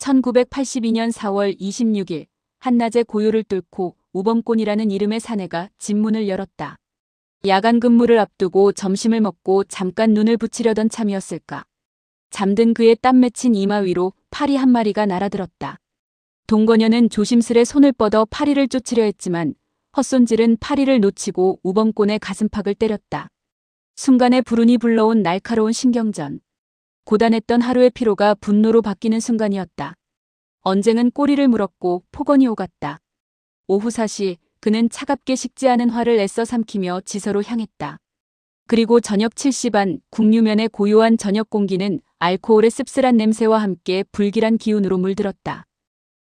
1982년 4월 26일 한낮에 고요를 뚫고 우범곤이라는 이름의 사내가 집 문을 열었다. 야간 근무를 앞두고 점심을 먹고 잠깐 눈을 붙이려던 참이었을까. 잠든 그의 땀 맺힌 이마 위로 파리 한 마리가 날아들었다. 동거녀는 조심스레 손을 뻗어 파리를 쫓으려 했지만 헛손질은 파리를 놓치고 우범곤의 가슴팍을 때렸다. 순간에 불운이 불러온 날카로운 신경전. 고단했던 하루의 피로가 분노로 바뀌는 순간이었다. 언쟁은 꼬리를 물었고 폭언이 오갔다. 오후 4시 그는 차갑게 식지 않은 화를 애써 삼키며 지서로 향했다. 그리고 저녁 7시 반 국류면의 고요한 저녁 공기는 알코올의 씁쓸한 냄새와 함께 불길한 기운으로 물들었다.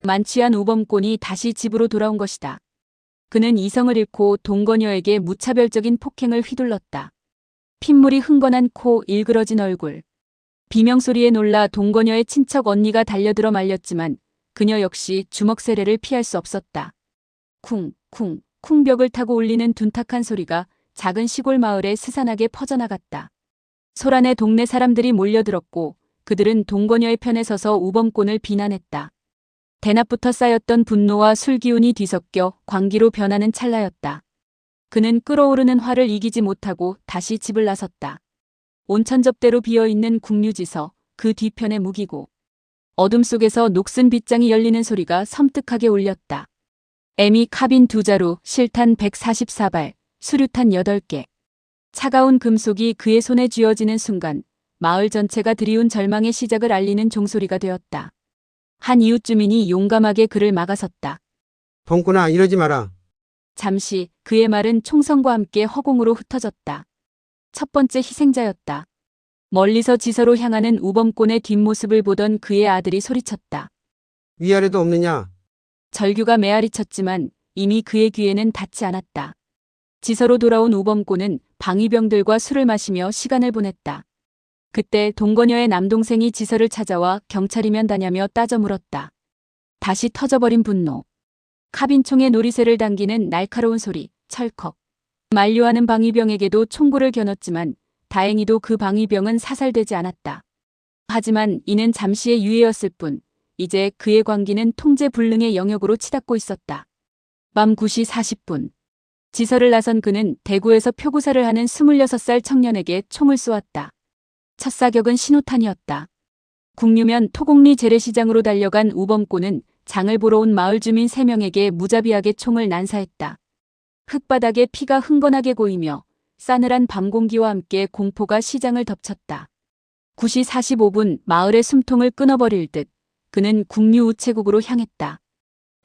만취한 우범곤이 다시 집으로 돌아온 것이다. 그는 이성을 잃고 동거녀에게 무차별적인 폭행을 휘둘렀다. 핏물이 흥건한 코, 일그러진 얼굴. 비명소리에 놀라 동거녀의 친척 언니가 달려들어 말렸지만 그녀 역시 주먹 세례를 피할 수 없었다. 쿵, 쿵, 쿵 벽을 타고 울리는 둔탁한 소리가 작은 시골 마을에 스산하게 퍼져나갔다. 소란에 동네 사람들이 몰려들었고 그들은 동거녀의 편에 서서 우범곤을 비난했다. 대낮부터 쌓였던 분노와 술 기운이 뒤섞여 광기로 변하는 찰나였다. 그는 끓어오르는 화를 이기지 못하고 다시 집을 나섰다. 온천접대로 비어있는 국류지서 그 뒤편에 묵이고 어둠 속에서 녹슨 빗장이 열리는 소리가 섬뜩하게 울렸다. 에미 카빈 2자루, 실탄 144발, 수류탄 8개. 차가운 금속이 그의 손에 쥐어지는 순간 마을 전체가 드리운 절망의 시작을 알리는 종소리가 되었다. 한 이웃 주민이 용감하게 그를 막아섰다. 범꾼아, 이러지 마라. 잠시 그의 말은 총성과 함께 허공으로 흩어졌다. 첫 번째 희생자였다. 멀리서 지서로 향하는 우범곤의 뒷모습을 보던 그의 아들이 소리쳤다. 위아래도 없느냐? 절규가 메아리쳤지만 이미 그의 귀에는 닿지 않았다. 지서로 돌아온 우범곤은 방위병들과 술을 마시며 시간을 보냈다. 그때 동거녀의 남동생이 지서를 찾아와 경찰이면 다냐며 따져 물었다. 다시 터져버린 분노. 카빈총의 놀이새를 당기는 날카로운 소리, 철컥. 만류하는 방위병에게도 총구를 겨눴지만 다행히도 그 방위병은 사살되지 않았다. 하지만 이는 잠시의 유예였을 뿐 이제 그의 광기는 통제 불능의 영역으로 치닫고 있었다. 밤 9시 40분. 지서를 나선 그는 대구에서 표구사를 하는 26살 청년에게 총을 쏘았다. 첫 사격은 신호탄이었다. 국류면 토곡리 재래시장으로 달려간 우범곤은 장을 보러 온 마을 주민 3명에게 무자비하게 총을 난사했다. 흙바닥에 피가 흥건하게 고이며 싸늘한 밤 공기와 함께 공포가 시장을 덮쳤다. 9시 45분 마을의 숨통을 끊어버릴 듯 그는 국류 우체국으로 향했다.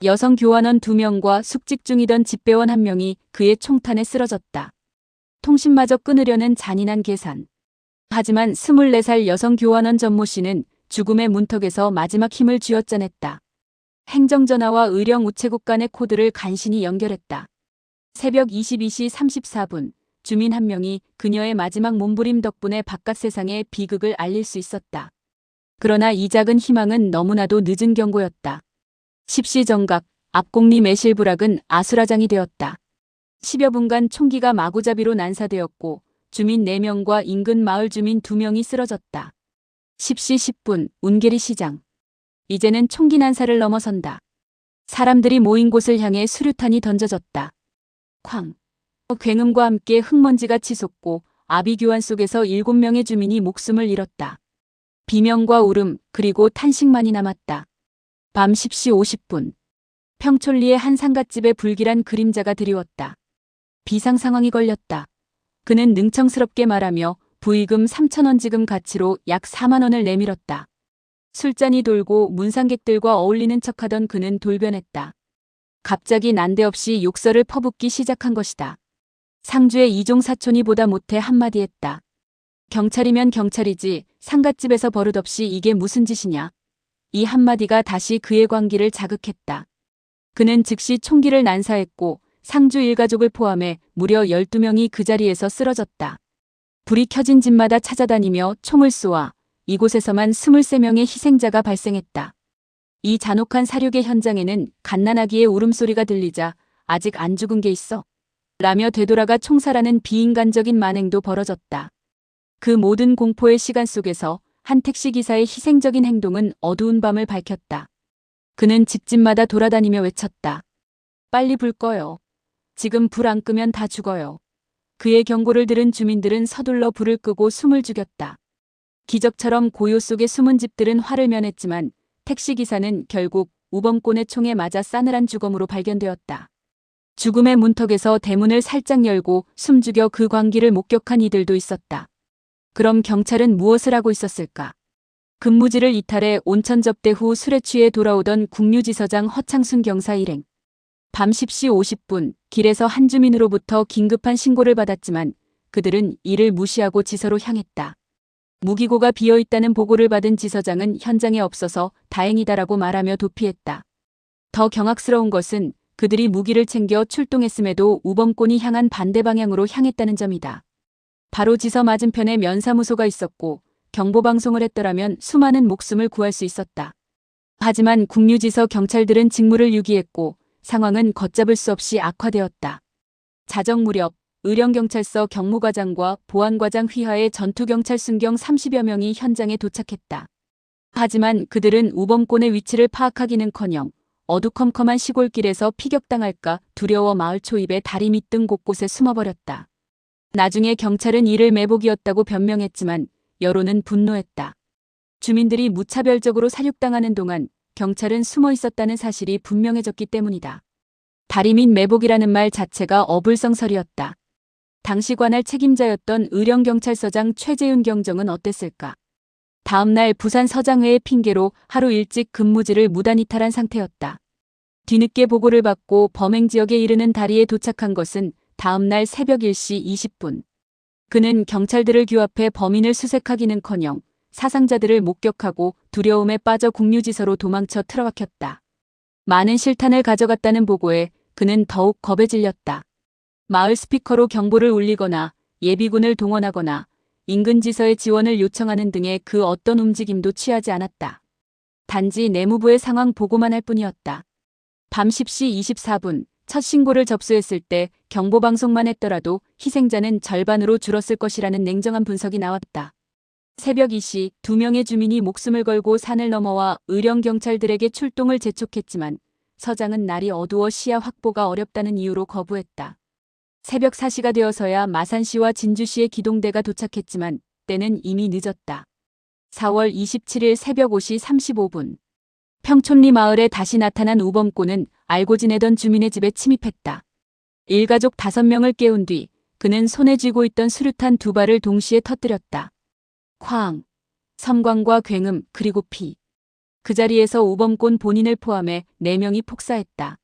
여성 교환원 2명과 숙직 중이던 집배원 1명이 그의 총탄에 쓰러졌다. 통신마저 끊으려는 잔인한 계산. 하지만 24살 여성 교환원 전모 씨는 죽음의 문턱에서 마지막 힘을 쥐어짜냈다. 행정전화와 의령 우체국 간의 코드를 간신히 연결했다. 새벽 22시 34분 주민 1명이 그녀의 마지막 몸부림 덕분에 바깥 세상에 비극을 알릴 수 있었다. 그러나 이 작은 희망은 너무나도 늦은 경고였다. 10시 정각 앞곡리 매실부락은 아수라장이 되었다. 10여 분간 총기가 마구잡이로 난사되었고 주민 4명과 인근 마을 주민 2명이 쓰러졌다. 10시 10분 운계리 시장. 이제는 총기 난사를 넘어선다. 사람들이 모인 곳을 향해 수류탄이 던져졌다. 쾅. 굉음과 함께 흙먼지가 치솟고 아비규환 속에서 7명의 주민이 목숨을 잃었다. 비명과 울음 그리고 탄식만이 남았다. 밤 10시 50분. 평촌리의 한 상갓집에 불길한 그림자가 드리웠다. 비상 상황이 걸렸다. 그는 능청스럽게 말하며 부의금 3,000원 지금 가치로 약 4만 원을 내밀었다. 술잔이 돌고 문상객들과 어울리는 척하던 그는 돌변했다. 갑자기 난데없이 욕설을 퍼붓기 시작한 것이다. 상주의 이종 사촌이 보다 못해 한마디 했다. 경찰이면 경찰이지 상갓집에서 버릇없이 이게 무슨 짓이냐. 이 한마디가 다시 그의 광기를 자극했다. 그는 즉시 총기를 난사했고 상주 일가족을 포함해 무려 12명이 그 자리에서 쓰러졌다. 불이 켜진 집마다 찾아다니며 총을 쏘아 이곳에서만 23명의 희생자가 발생했다. 이 잔혹한 사륙의 현장에는 갓난아기의 울음소리가 들리자 아직 안 죽은 게 있어? 라며 되돌아가 총살하는 비인간적인 만행도 벌어졌다. 그 모든 공포의 시간 속에서 한 택시기사의 희생적인 행동은 어두운 밤을 밝혔다. 그는 집집마다 돌아다니며 외쳤다. 빨리 불 꺼요. 지금 불 안 끄면 다 죽어요. 그의 경고를 들은 주민들은 서둘러 불을 끄고 숨을 죽였다. 기적처럼 고요 속의 숨은 집들은 화를 면했지만 택시기사는 결국 우범권의 총에 맞아 싸늘한 죽음으로 발견되었다. 죽음의 문턱에서 대문을 살짝 열고 숨죽여 그 광기를 목격한 이들도 있었다. 그럼 경찰은 무엇을 하고 있었을까? 근무지를 이탈해 온천 접대 후 술에 취해 돌아오던 국유지서장 허창순 경사 일행. 밤 10시 50분 길에서 한 주민으로부터 긴급한 신고를 받았지만 그들은 이를 무시하고 지서로 향했다. 무기고가 비어있다는 보고를 받은 지서장은 현장에 없어서 다행이다라고 말하며 도피했다. 더 경악스러운 것은 그들이 무기를 챙겨 출동했음에도 우범권이 향한 반대 방향으로 향했다는 점이다. 바로 지서 맞은편에 면사무소가 있었고 경보방송을 했더라면 수많은 목숨을 구할 수 있었다. 하지만 국유지서 경찰들은 직무를 유기했고 상황은 걷잡을 수 없이 악화되었다. 자정 무렵 의령경찰서 경무과장과 보안과장 휘하의 전투경찰 순경 30여 명이 현장에 도착했다. 하지만 그들은 우범권의 위치를 파악하기는커녕 어두컴컴한 시골길에서 피격당할까 두려워 마을 초입에 다리 밑 등 곳곳에 숨어버렸다. 나중에 경찰은 이를 매복이었다고 변명했지만 여론은 분노했다. 주민들이 무차별적으로 살육당하는 동안 경찰은 숨어 있었다는 사실이 분명해졌기 때문이다. 다리 밑 매복이라는 말 자체가 어불성설이었다. 당시 관할 책임자였던 의령경찰서장 최재윤 경정은 어땠을까? 다음날 부산 서장회의 핑계로 하루 일찍 근무지를 무단 이탈한 상태였다. 뒤늦게 보고를 받고 범행 지역에 이르는 다리에 도착한 것은 다음날 새벽 1시 20분. 그는 경찰들을 규합해 범인을 수색하기는커녕 사상자들을 목격하고 두려움에 빠져 국유지서로 도망쳐 틀어박혔다. 많은 실탄을 가져갔다는 보고에 그는 더욱 겁에 질렸다. 마을 스피커로 경보를 울리거나 예비군을 동원하거나 인근 지서의 지원을 요청하는 등의 그 어떤 움직임도 취하지 않았다. 단지 내무부의 상황 보고만 할 뿐이었다. 밤 10시 24분 첫 신고를 접수했을 때 경보방송만 했더라도 희생자는 절반으로 줄었을 것이라는 냉정한 분석이 나왔다. 새벽 2시 2명의 주민이 목숨을 걸고 산을 넘어와 의령경찰들에게 출동을 재촉했지만 서장은 날이 어두워 시야 확보가 어렵다는 이유로 거부했다. 새벽 4시가 되어서야 마산시와 진주시의 기동대가 도착했지만 때는 이미 늦었다. 4월 27일 새벽 5시 35분. 평촌리 마을에 다시 나타난 우범권은 알고 지내던 주민의 집에 침입했다. 일가족 5명을 깨운 뒤 그는 손에 쥐고 있던 수류탄 2발을 동시에 터뜨렸다. 쾅! 섬광과 굉음 그리고 피. 그 자리에서 우범권 본인을 포함해 4명이 폭사했다.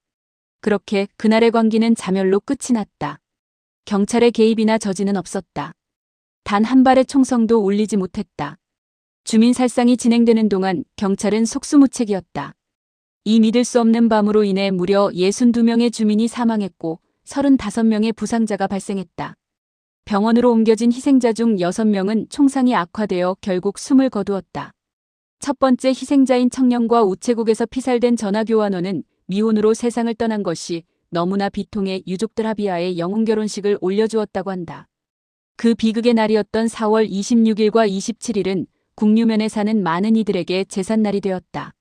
그렇게 그날의 광기는 자멸로 끝이 났다. 경찰의 개입이나 저지는 없었다. 단 한 발의 총성도 울리지 못했다. 주민 살상이 진행되는 동안 경찰은 속수무책이었다. 이 믿을 수 없는 밤으로 인해 무려 62명의 주민이 사망했고 35명의 부상자가 발생했다. 병원으로 옮겨진 희생자 중 6명은 총상이 악화되어 결국 숨을 거두었다. 첫 번째 희생자인 청년과 우체국에서 피살된 전화교환원은 미혼으로 세상을 떠난 것이 너무나 비통해 유족들 합의하에 영웅결혼식을 올려주었다고 한다. 그 비극의 날이었던 4월 26일과 27일은 국유면에 사는 많은 이들에게 제삿날이 되었다.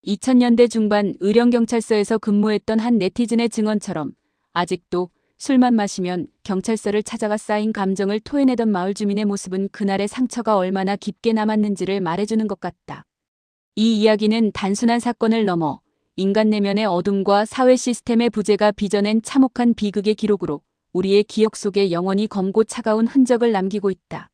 2000년대 중반 의령경찰서에서 근무했던 한 네티즌의 증언처럼 아직도 술만 마시면 경찰서를 찾아가 쌓인 감정을 토해내던 마을 주민의 모습은 그날의 상처가 얼마나 깊게 남았는지를 말해주는 것 같다. 이 이야기는 단순한 사건을 넘어 인간 내면의 어둠과 사회 시스템의 부재가 빚어낸 참혹한 비극의 기록으로 우리의 기억 속에 영원히 검고 차가운 흔적을 남기고 있다.